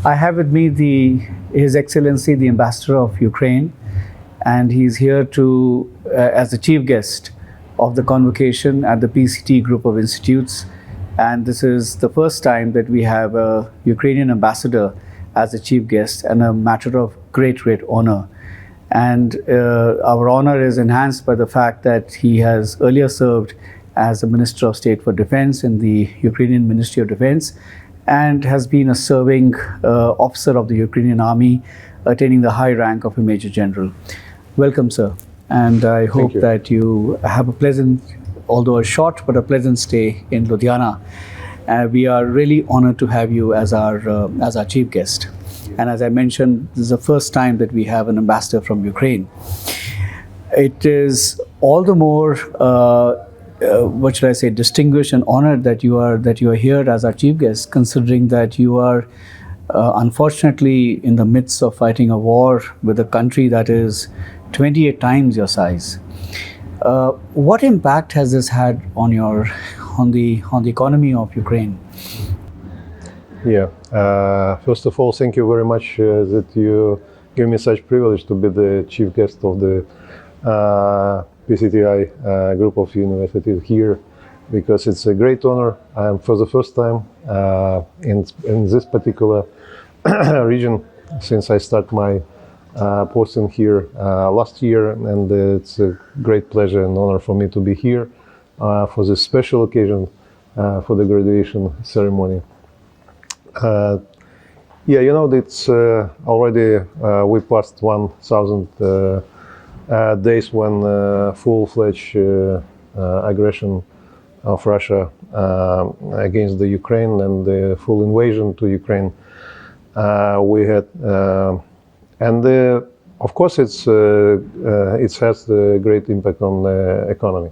I have with me His Excellency, the Ambassador of Ukraine, and he's here as the chief guest of the convocation at the PCT group of institutes. And this is the first time that we have a Ukrainian ambassador as the chief guest, and a matter of great honor. And our honor is enhanced by the fact that he has earlier served as the Minister of State for Defense in the Ukrainian Ministry of Defense, and has been a serving officer of the Ukrainian Army, attaining the high rank of a Major General. Welcome, sir. And I hope that you have a pleasant, although a short, but a pleasant stay in Ludhiana. We are really honored to have you as our chief guest. And as I mentioned, this is the first time that we have an ambassador from Ukraine. It is all the more, what should I say, distinguished and honored that you are here as our chief guest, considering that you are unfortunately in the midst of fighting a war with a country that is 28 times your size. What impact has this had on the economy of Ukraine? Yeah. First of all, thank you very much that you give me such privilege to be the chief guest of the PCTI group of universities here, because it's a great honor. I'm for the first time in this particular region since I start my posting here last year, and it's a great pleasure and honor for me to be here for this special occasion for the graduation ceremony. Yeah, you know, it's already we passed 1,000 days when full-fledged aggression of Russia against the Ukraine and the full invasion to Ukraine we had, and of course it has a great impact on the economy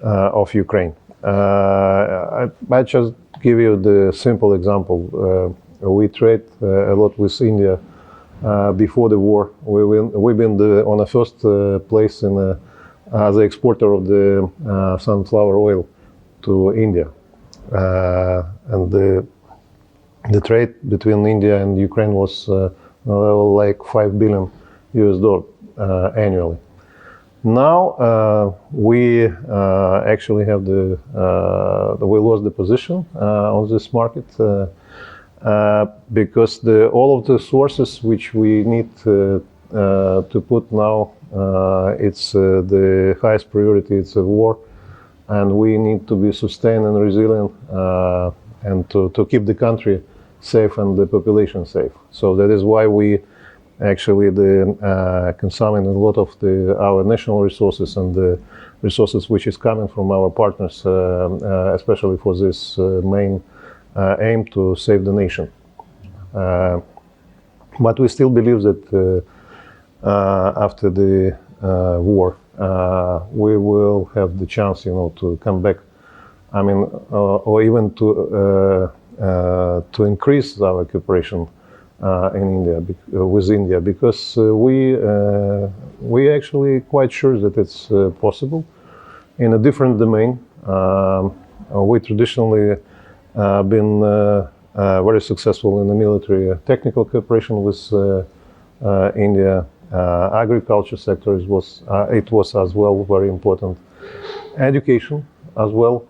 of Ukraine. I just give you the simple example. We trade a lot with India before the war. We've been on the first place in the exporter of the sunflower oil to India, and the trade between India and Ukraine was like $5 billion annually. Now we actually have we lost the position on this market because all of the sources which we need to put now, it's the highest priority. It's a war, and we need to be sustained and resilient, and to keep the country safe and the population safe. So that is why we actually consuming a lot of our national resources and the resources which is coming from our partners, especially for this main aim to save the nation. But we still believe that after the war, we will have the chance, to come back. I mean, or even to increase our cooperation in India with India, because we actually quite sure that it's possible in a different domain. We traditionally been very successful in the military technical cooperation with India. Agriculture sector it was as well very important. Education as well.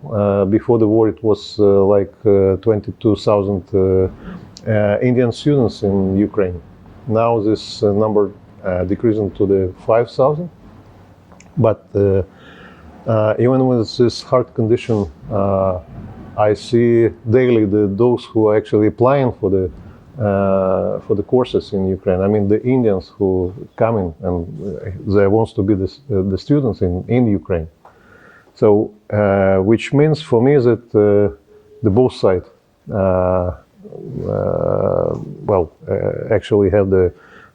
Before the war, it was like 22,000 Indian students in Ukraine. Now this number decreasing to the 5,000. But even with this hard condition, I see daily those who are actually applying for the courses in Ukraine. I mean, the Indians who come in and they wants to be the students in Ukraine. So, which means for me that the both sides actually have the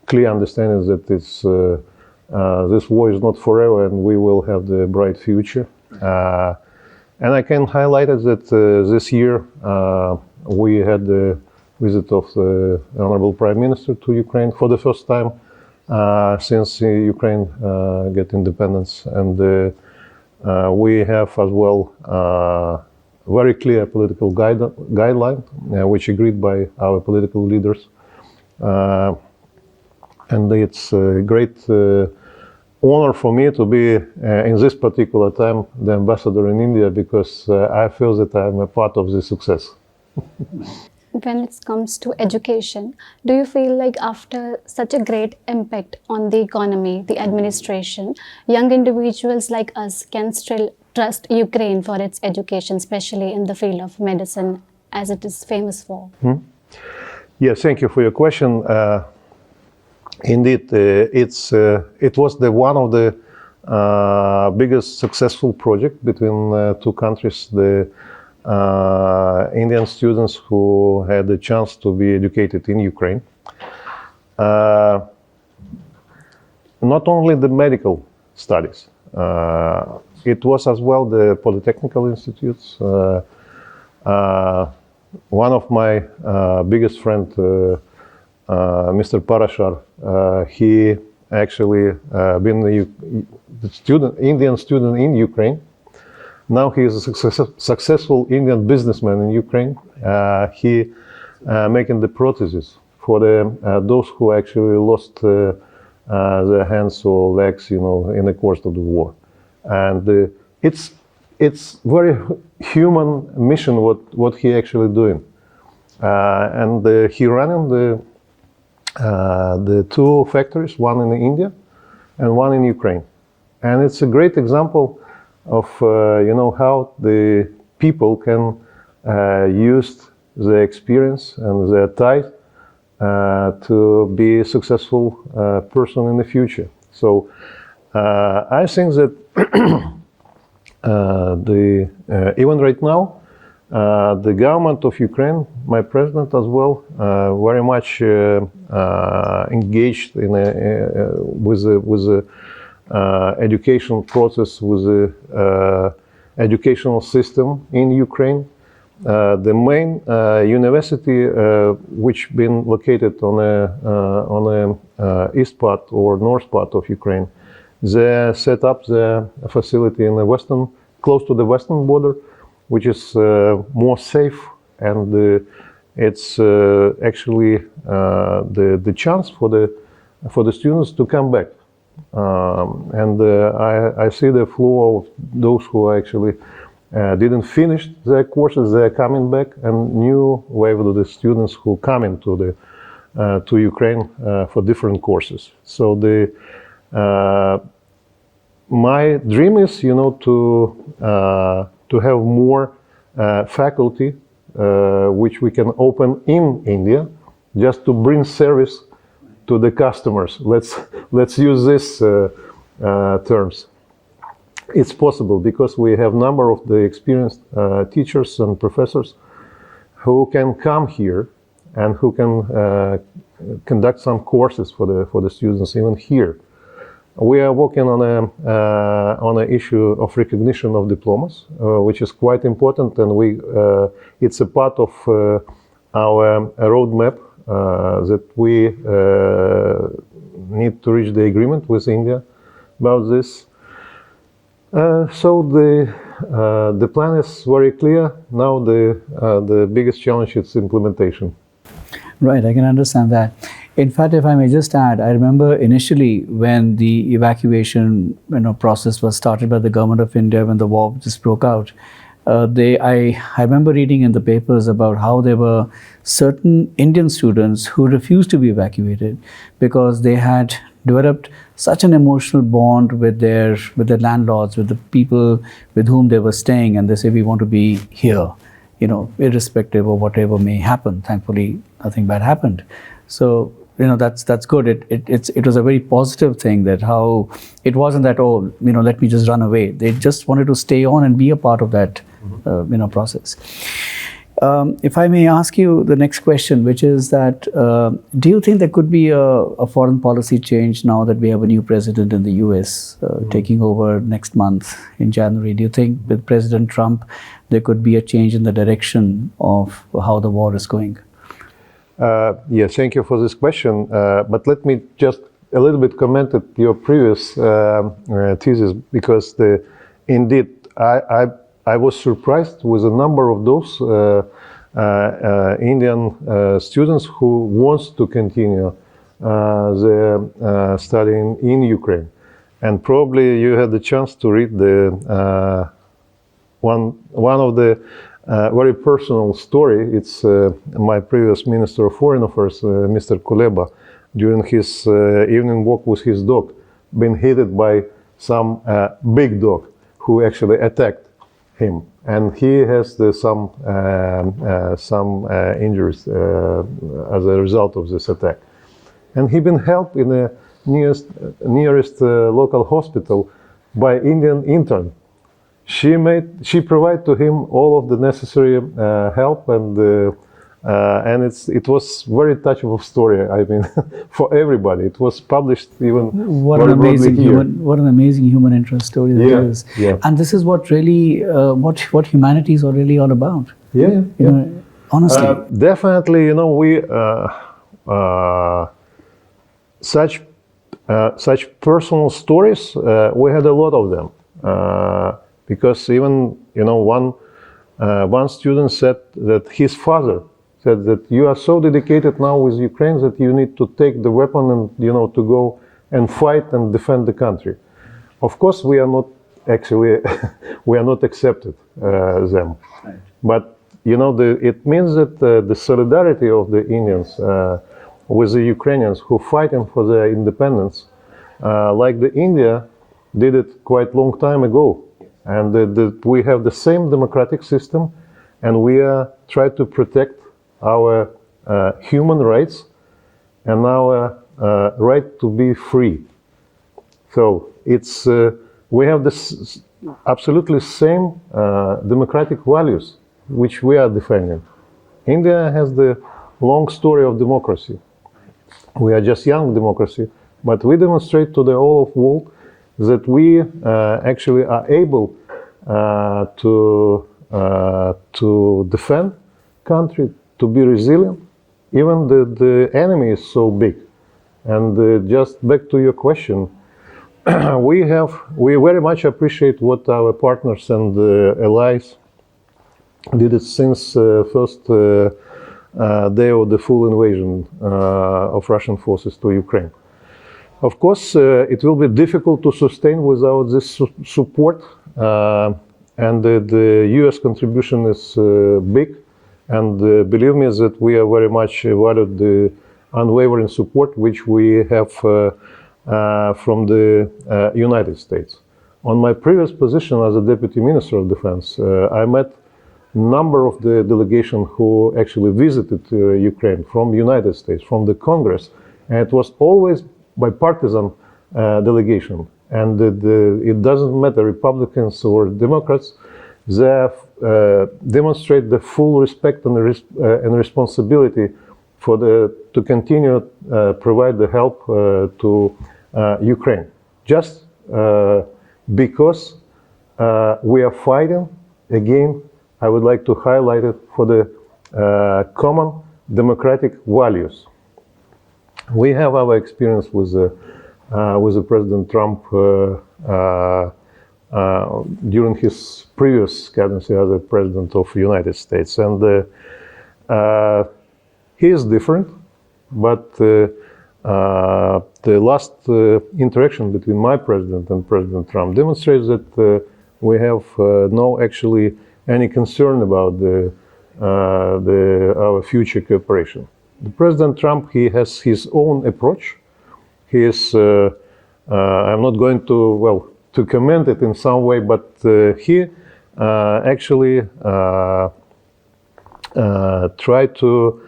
clear understanding that this war is not forever, and we will have the bright future. And I can highlight it that this year we had the visit of the Honorable Prime Minister to Ukraine for the first time since Ukraine get independence, and we have as well very clear political guideline, which agreed by our political leaders, And it's a great honor for me to be in this particular time the ambassador in India, because I feel that I'm a part of the success. When it comes to education, do you feel like after such a great impact on the economy, the administration, young individuals like us can still trust Ukraine for its education, especially in the field of medicine, as it is famous for? Yes, thank you for your question. Indeed, it was one of the biggest successful project between two countries. The Indian students who had the chance to be educated in Ukraine. Not only the medical studies, it was as well the polytechnical institutes. One of my biggest friend, Mr. Parashar, he actually been the Indian student in Ukraine. Now he is a successful Indian businessman in Ukraine. He making the prostheses for those who actually lost their hands or legs, in the course of the war. And it's very human mission what he actually doing. And he running the two factories, one in India and one in Ukraine. And it's a great example of how the people can use their experience and their ties to be a successful person in the future. So I think that even right now, the government of Ukraine, my president as well, very much engaged in with the educational process, with the educational system in Ukraine. The main university, which been located on the east part or north part of Ukraine, they set up the facility in the western, close to the western border, which is more safe, and it's actually the chance for the students to come back. And I see the flow of those who actually didn't finish their courses. They're coming back, and new wave of the students who come into to Ukraine for different courses. So my dream is, to have more faculty which we can open in India, just to bring service to the customers. Let's use this terms. It's possible because we have number of the experienced teachers and professors who can come here and who can conduct some courses for the students even here. We are working on an issue of recognition of diplomas, which is quite important, and it's a part of our roadmap that we need to reach the agreement with India about this. So the plan is very clear. Now the biggest challenge is implementation. Right, I can understand that. In fact, if I may just add, I remember initially when the evacuation process was started by the government of India when the war just broke out, I remember reading in the papers about how there were certain Indian students who refused to be evacuated because they had developed such an emotional bond with their landlords, with the people with whom they were staying, and they say, we want to be here, irrespective of whatever may happen. Thankfully, nothing bad happened. So that's good. It was a very positive thing, that how it wasn't that, let me just run away. They just wanted to stay on and be a part of that process. If I may ask you the next question, which is that do you think there could be a foreign policy change now that we have a new president in the US taking over next month in January? Do you think with President Trump there could be a change in the direction of how the war is going? Yes, thank you for this question. But let me just a little bit comment at your previous thesis, because indeed I was surprised with a number of those Indian students who wants to continue their studying in Ukraine. And probably you had the chance to read the one of the very personal story. It's my previous Minister of Foreign Affairs, Mr. Kuleba, during his evening walk with his dog, been hit by some big dog who actually attacked him, and he has some injuries as a result of this attack. And he been helped in the nearest local hospital by Indian intern. She provided to him all of the necessary help, and it was very touchable story. I mean, for everybody. It was published even what an amazing human interest story that is. Yeah. And this is what really what humanity is really all about. Yeah. You know, honestly. Definitely, you know, we such personal stories. We had a lot of them. Because even, you know, one student said that his father said that you are so dedicated now with Ukraine that you need to take the weapon and, you know, to go and fight and defend the country. Of course, we are not actually, we are not accepted them. Right. But, you know, it means that the solidarity of the Indians with the Ukrainians who fighting for their independence, like the India did it quite long time ago. And we have the same democratic system, and we are trying to protect our human rights and our right to be free. So it's we have this absolutely same democratic values which we are defending. India has the long story of democracy. We are just young democracy, but we demonstrate to the whole of world that we actually are able to defend country, to be resilient, even the enemy is so big. And just back to your question, we very much appreciate what our partners and allies did it since first day of the full invasion of Russian forces to Ukraine. Of course, it will be difficult to sustain without this support, and the US contribution is big, and believe me that we are very much valued the unwavering support which we have from the United States. On my previous position as a Deputy Minister of Defense, I met number of the delegation who actually visited Ukraine from the United States, from the Congress, and it was always bipartisan delegation, and it doesn't matter Republicans or Democrats. They demonstrate the full respect and responsibility for to continue provide the help to Ukraine, just because we are fighting again. I would like to highlight it for the common democratic values. We have our experience with President Trump during his previous cadency as the President of the United States, and he is different. But the last interaction between my president and President Trump demonstrates that we have no actually any concern about our future cooperation. The President Trump, he has his own approach. He is, I'm not going to comment it in some way, but he actually tried to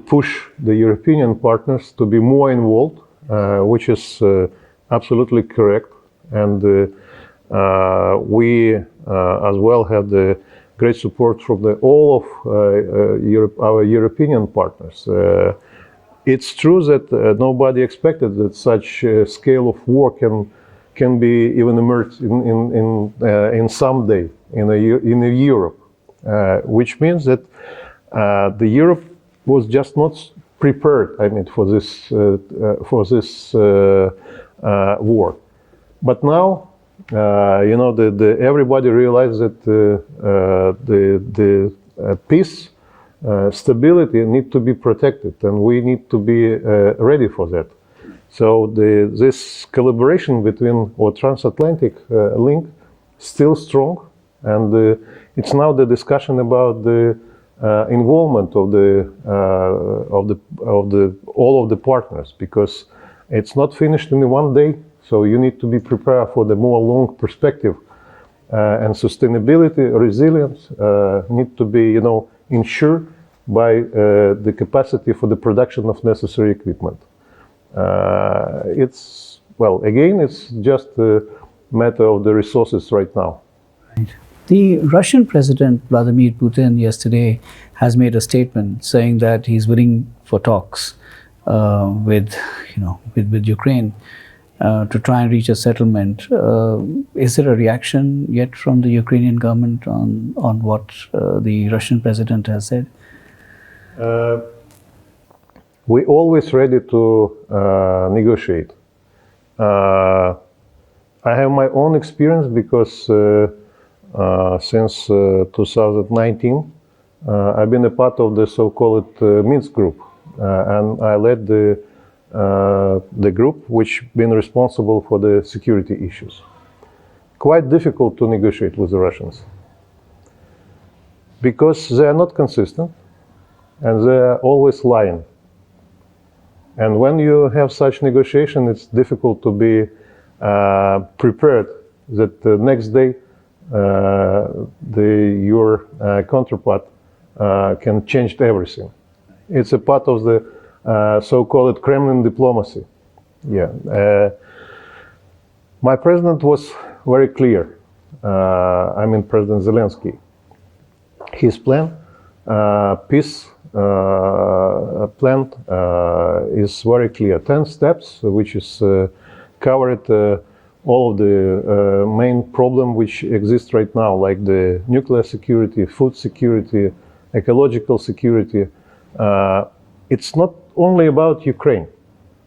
push the European partners to be more involved, which is absolutely correct. And we as well have the great support from all of our European partners. It's true that nobody expected that such a scale of war can be even emerged in some day in Europe, which means that the Europe was just not prepared. I mean, for this war. But now, you know, everybody realized that the peace stability need to be protected, and we need to be ready for that. So this collaboration between or transatlantic link still strong, and it's now the discussion about the involvement of all of the partners, because it's not finished in one day. So you need to be prepared for the more long perspective, and sustainability, resilience need to be, ensured by the capacity for the production of necessary equipment. It's just a matter of the resources right now. Right. The Russian President Vladimir Putin yesterday has made a statement saying that he's willing for talks with Ukraine to try and reach a settlement. Is there a reaction yet from the Ukrainian government on what the Russian president has said? We're always ready to negotiate. I have my own experience because since 2019, I've been a part of the so-called Minsk group, and I led the group which been responsible for the security issues. Quite difficult to negotiate with the Russians because they are not consistent and they are always lying. And when you have such negotiation, it's difficult to be prepared that the next day your counterpart can change everything. It's a part of the so-called Kremlin diplomacy. My president was very clear. President Zelensky. His plan, peace plan, is very clear. 10 steps, which is covered all of the main problem which exists right now, like the nuclear security, food security, ecological security. It's not only about Ukraine.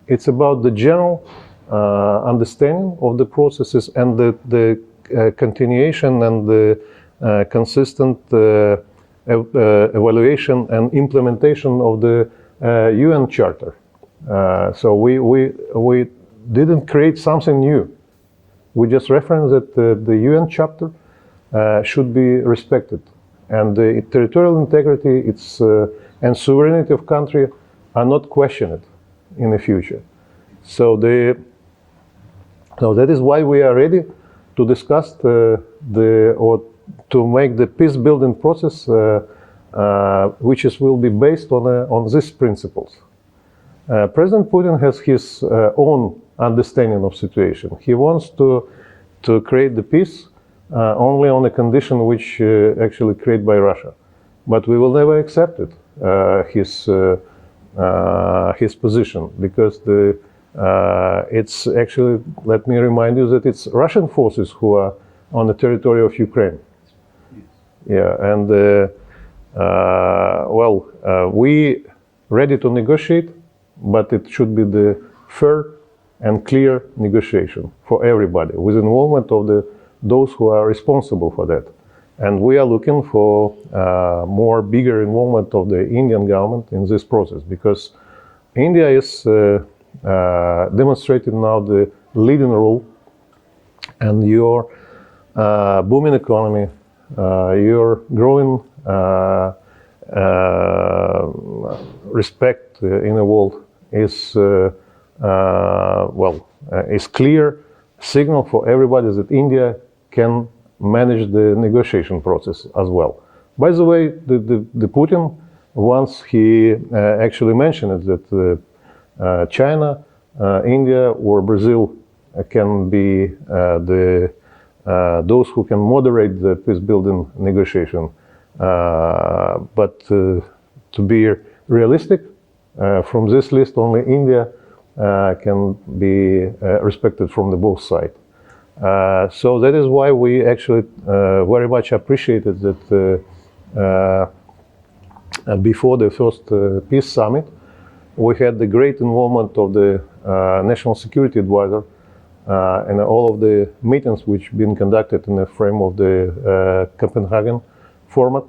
It's about the general understanding of the processes and the continuation and the consistent evaluation and implementation of the UN Charter. So we didn't create something new. We just referenced that the UN Charter should be respected, and the territorial integrity, and sovereignty of country are not questioned in the future. So that is why we are ready to discuss or to make the peace building process, which will be based on these principles. President Putin has his own understanding of situation. He wants to create the peace only on a condition which actually created by Russia, but we will never accept it. His position, because it's actually, let me remind you that it's Russian forces who are on the territory of Ukraine. And we ready to negotiate, but it should be the fair and clear negotiation for everybody, with involvement of those who are responsible for that. And we are looking for more bigger involvement of the Indian government in this process, because India is demonstrating now the leading role, and your booming economy, your growing respect in the world is is clear signal for everybody that India can manage the negotiation process as well. By the way, the Putin, once he actually mentioned it, that China, India, or Brazil can be those who can moderate the peace-building negotiation. But to be realistic, from this list, only India can be respected from the both sides. So that is why we actually very much appreciated that before the first peace summit, we had the great involvement of the National Security Advisor and all of the meetings which been conducted in the frame of the Copenhagen format.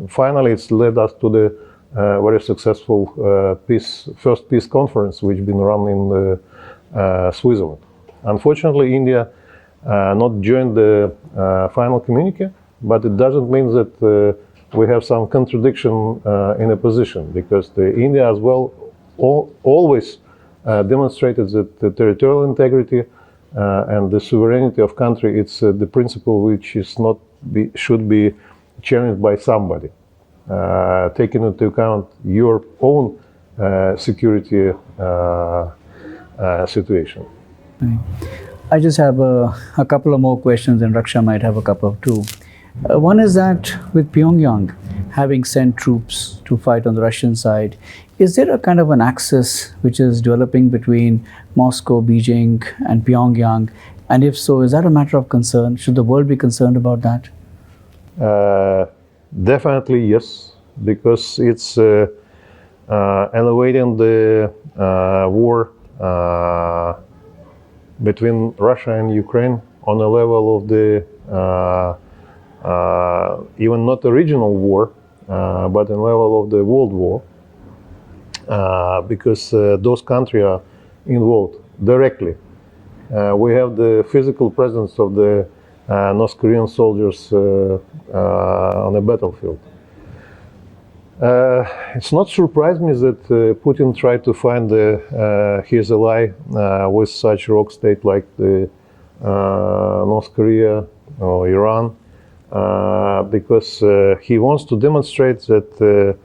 Finally, it's led us to the very successful first peace conference, which been run in Switzerland. Unfortunately, India not joined the final communique, but it doesn't mean that we have some contradiction in a position, because India as well always demonstrated that the territorial integrity and the sovereignty of country, it's the principle which is not should be challenged by somebody, taking into account your own security situation. I just have a couple of more questions, and Raksha might have a couple too. One is that with Pyongyang having sent troops to fight on the Russian side, is there a kind of an axis which is developing between Moscow, Beijing, and Pyongyang? And if so, is that a matter of concern? Should the world be concerned about that? Definitely yes, because it's elevating the war between Russia and Ukraine on a level of the even not a regional war, but a level of the world war, because those countries are involved directly. We have the physical presence of the North Korean soldiers on the battlefield. It's not surprised me that Putin tried to find his ally with such rogue state like the North Korea or Iran, because he wants to demonstrate that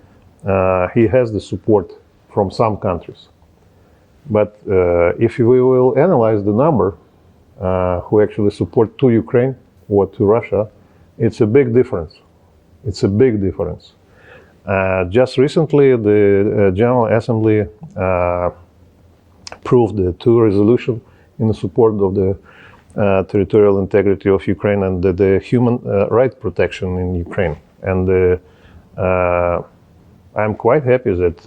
he has the support from some countries. But if we will analyze the number who actually support to Ukraine or to Russia, it's a big difference. It's a big difference. Just recently, the General Assembly approved the two resolutions in support of the territorial integrity of Ukraine and the human rights protection in Ukraine. And I'm quite happy that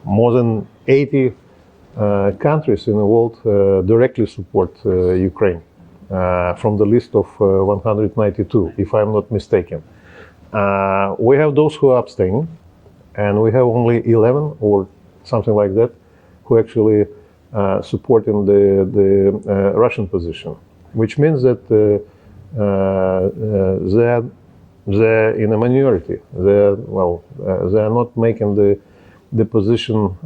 more than 80 countries in the world directly support Ukraine from the list of 192, if I'm not mistaken. We have those who are abstaining, and we have only 11 or something like that who actually supporting the Russian position, which means that they're in a minority. They are not making the position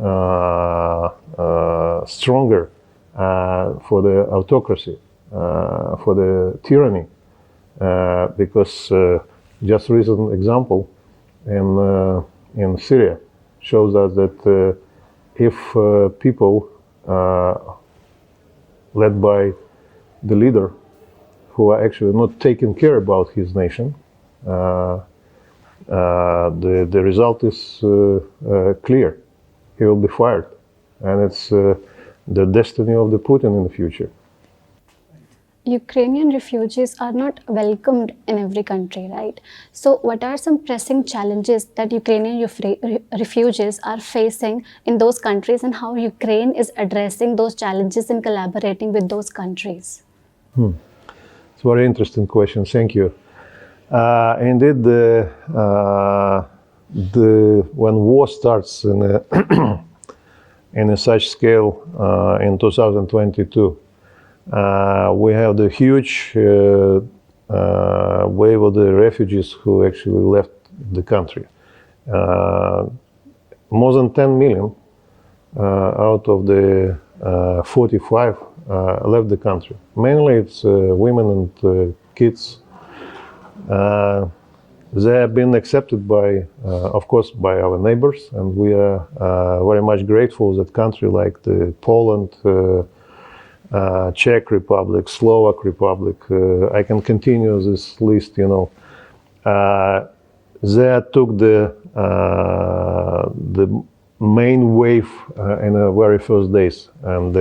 stronger for the autocracy, for the tyranny, because just recent example in Syria shows us that if people led by the leader who are actually not taking care about his nation, the result is clear. He will be fired, and it's the destiny of the Putin in the future. Ukrainian refugees are not welcomed in every country, right? So what are some pressing challenges that Ukrainian refugees are facing in those countries, and how Ukraine is addressing those challenges and collaborating with those countries? It's a very interesting question. Thank you. Indeed, when war starts in a such scale in 2022, we have the huge wave of the refugees who actually left the country. More than 10 million out of the 45 left the country. Mainly it's women and kids. They have been accepted by, of course, by our neighbors, and we are very much grateful that countries like Poland, Czech Republic, Slovak Republic, I can continue this list, they took the main wave in the very first days. And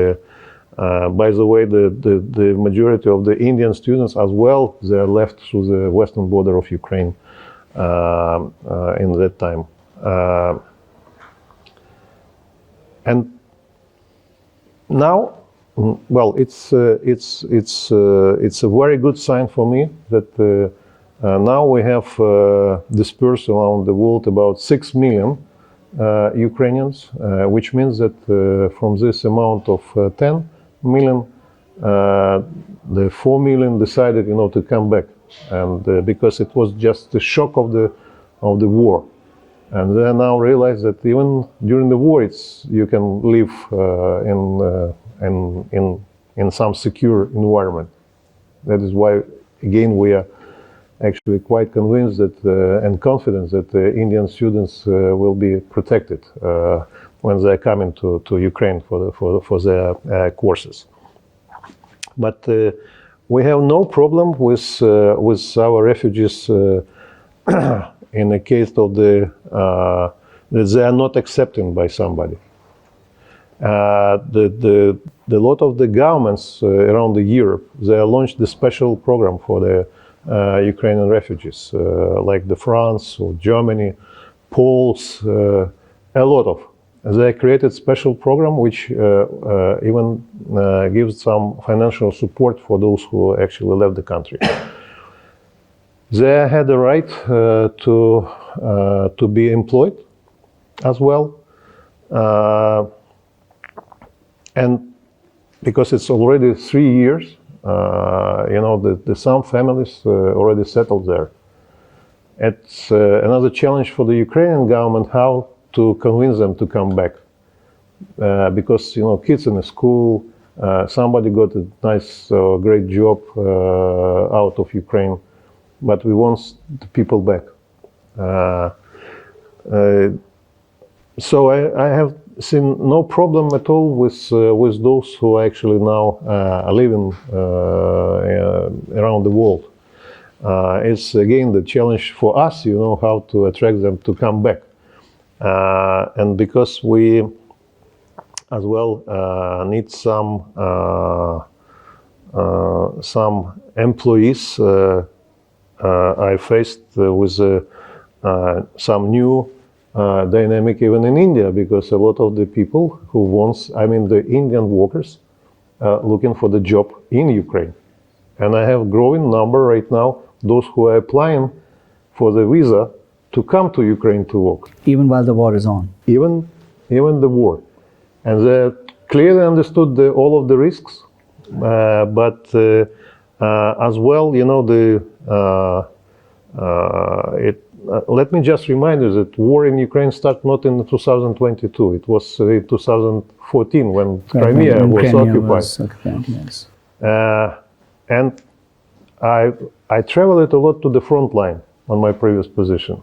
by the way, the majority of the Indian students as well, they are left through the western border of Ukraine in that time. And now Well, it's a very good sign for me that now we have dispersed around the world about 6 million Ukrainians, which means that from this amount of 10 million, the 4 million decided, to come back, and because it was just the shock of the war, and they now realize that even during the war, you can live in some secure environment. That is why, again, we are actually quite convinced that and confident that Indian students will be protected when they are coming to Ukraine for their courses. But we have no problem with our refugees in the case of that they are not accepted by somebody. The lot of the governments around Europe, they launched the special program for the Ukrainian refugees, like the France or Germany, Poles, a lot of. They created special program which even gives some financial support for those who actually left the country. They had the right to be employed as well. And because it's already 3 years, some families already settled there. It's another challenge for the Ukrainian government how to convince them to come back. Because, kids in the school, somebody got a nice, great job out of Ukraine, but we want the people back. So I have seen no problem at all with those who are actually now living around the world. It's again the challenge for us, how to attract them to come back. And because we as well need some employees, I faced with some new dynamic even in India, because a lot of the people the Indian workers looking for the job in Ukraine. And I have growing number right now, those who are applying for the visa to come to Ukraine to work. Even while the war is on. Even the war. And they clearly understood all of the risks, but as well, let me just remind you that war in Ukraine started not in 2022. It was in 2014 when Crimea was occupied. Yes. And I traveled a lot to the front line on my previous position.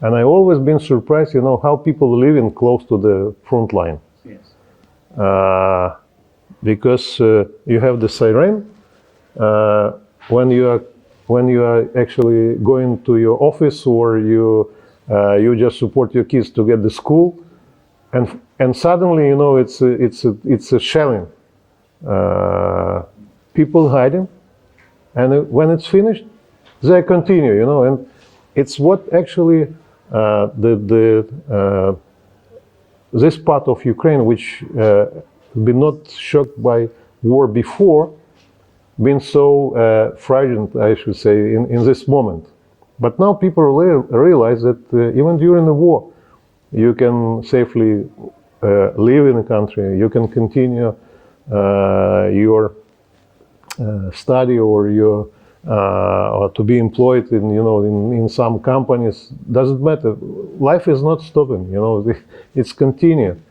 And I always been surprised, how people living close to the front line. Yes. Because you have the siren when you are actually going to your office, or you just support your kids to get to school, and suddenly it's a shelling. People hiding, and when it's finished, they continue, and it's what actually this part of Ukraine, which been not shocked by war before, been so frightened, I should say, in this moment. But now people realize that even during the war, you can safely live in the country, you can continue your study or to be employed in some companies. Doesn't matter. Life is not stopping. It's continuing.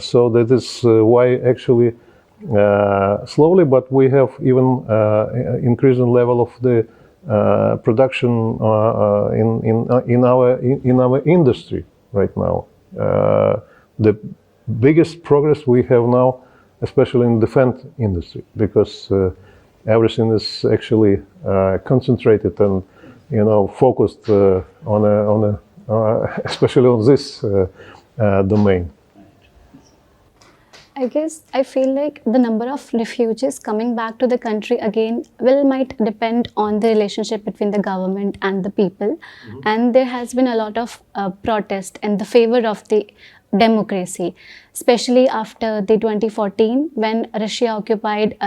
So that is why actually slowly, but we have even increasing level of the production in our industry right now. The biggest progress we have now, especially in the defense industry, because everything is actually concentrated and focused on especially on this domain. I guess I feel like the number of refugees coming back to the country again might depend on the relationship between the government and the people. Mm-hmm. And there has been a lot of protest in the favor of the democracy, especially after the 2014 when Russia occupied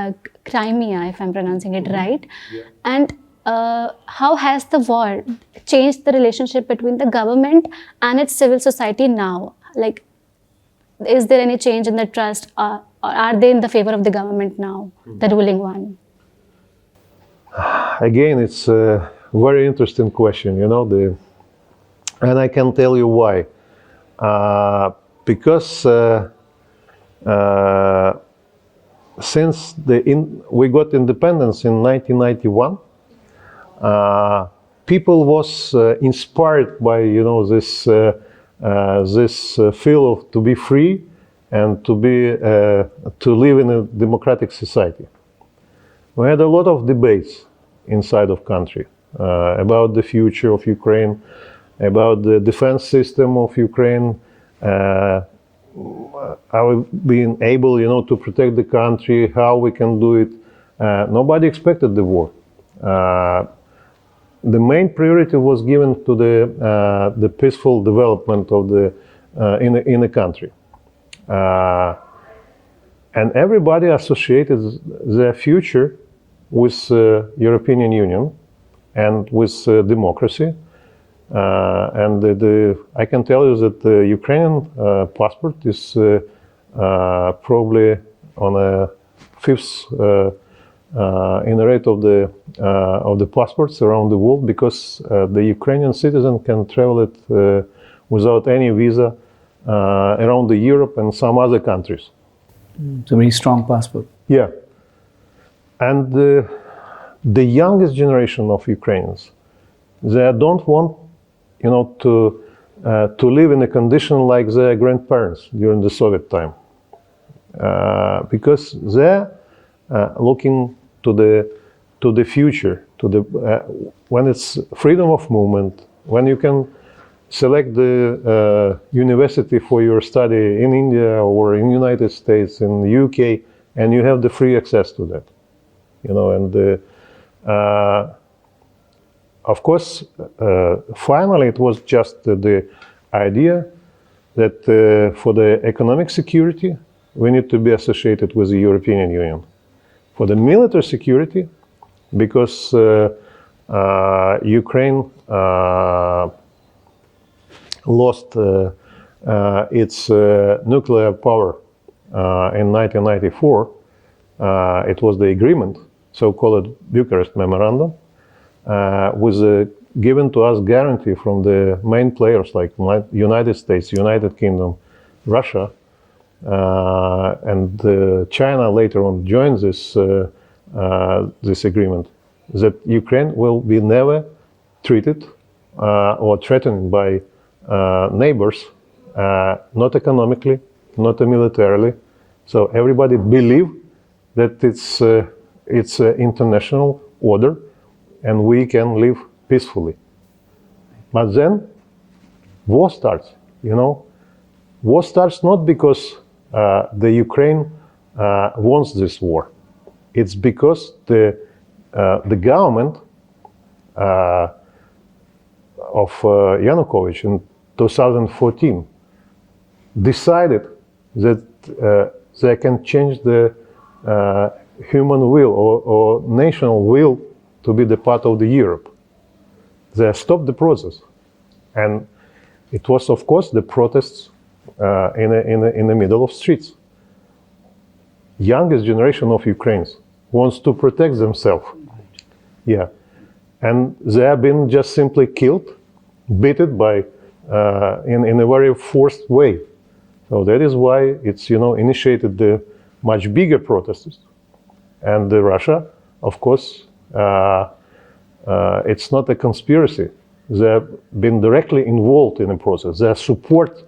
Crimea, if I'm pronouncing it right. Yeah. And how has the war changed the relationship between the government and its civil society now? Like, is there any change in the trust, or are they in the favor of the government now, the ruling one? Again, it's a very interesting question, you know, and I can tell you why. Because since we got independence in 1991, people was inspired by, you know, this feel of to be free and to live in a democratic society. We had a lot of debates inside of country about the future of Ukraine, about the defense system of Ukraine, how being able, you know, to protect the country, how we can do it. Nobody expected the war. The main priority was given to the peaceful development of in the country, and everybody associated their future with European Union and with democracy. And I can tell you that the Ukrainian passport is probably on a fifth in the rate of the passports around the world, because the Ukrainian citizen can travel it without any visa around the Europe and some other countries. It's a very strong passport. Yeah, and the youngest generation of Ukrainians, they don't want, you know, to live in a condition like their grandparents during the Soviet time, because they're looking to the future, when it's freedom of movement, when you can select the university for your study in India or in United States, in the UK, and you have the free access to that, you know, and of course, finally, it was just the idea that for the economic security, we need to be associated with the European Union. For the military security, because Ukraine lost its nuclear power in 1994, it was the agreement, so-called Bucharest Memorandum, was given to us guarantee from the main players like United States, United Kingdom, Russia, and China later on joined this agreement, that Ukraine will be never treated or threatened by neighbors, not economically, not militarily. So everybody believe that it's international order, and we can live peacefully. But then war starts, you know. War starts not because the Ukraine wants this war. It's because the government of Yanukovych in 2014 decided that they can change the human will or national will to be the part of the Europe. They stopped the process, and it was, of course, the protests in the middle of streets. Youngest generation of Ukrainians wants to protect themselves. Yeah, and they have been just simply killed, beaten by in a very forced way. So that is why it's, you know, initiated the much bigger protests, and Russia, of course. It's not a conspiracy. They have been directly involved in the process. Their support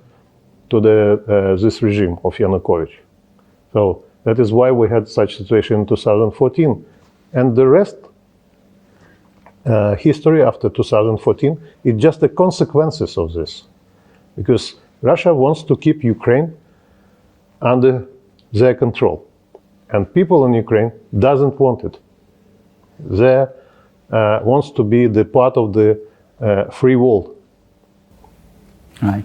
to this regime of Yanukovych. So that is why we had such situation in 2014. And the rest, history after 2014, is just the consequences of this. Because Russia wants to keep Ukraine under their control. And people in Ukraine doesn't want it. They wants to be the part of the free world. Right.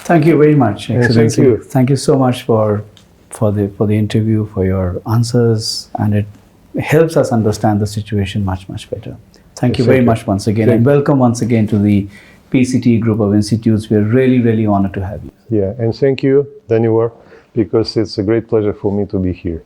Thank you very much, And Excellency. thank you. Thank you so much for the interview, for your answers, and it helps us understand the situation much better. Thank you Thank very you. much once again, Thank and you. welcome once again to the PCT group of institutes. We're really honored to have you. Yeah, and thank you, Daniwar, because it's a great pleasure for me to be here.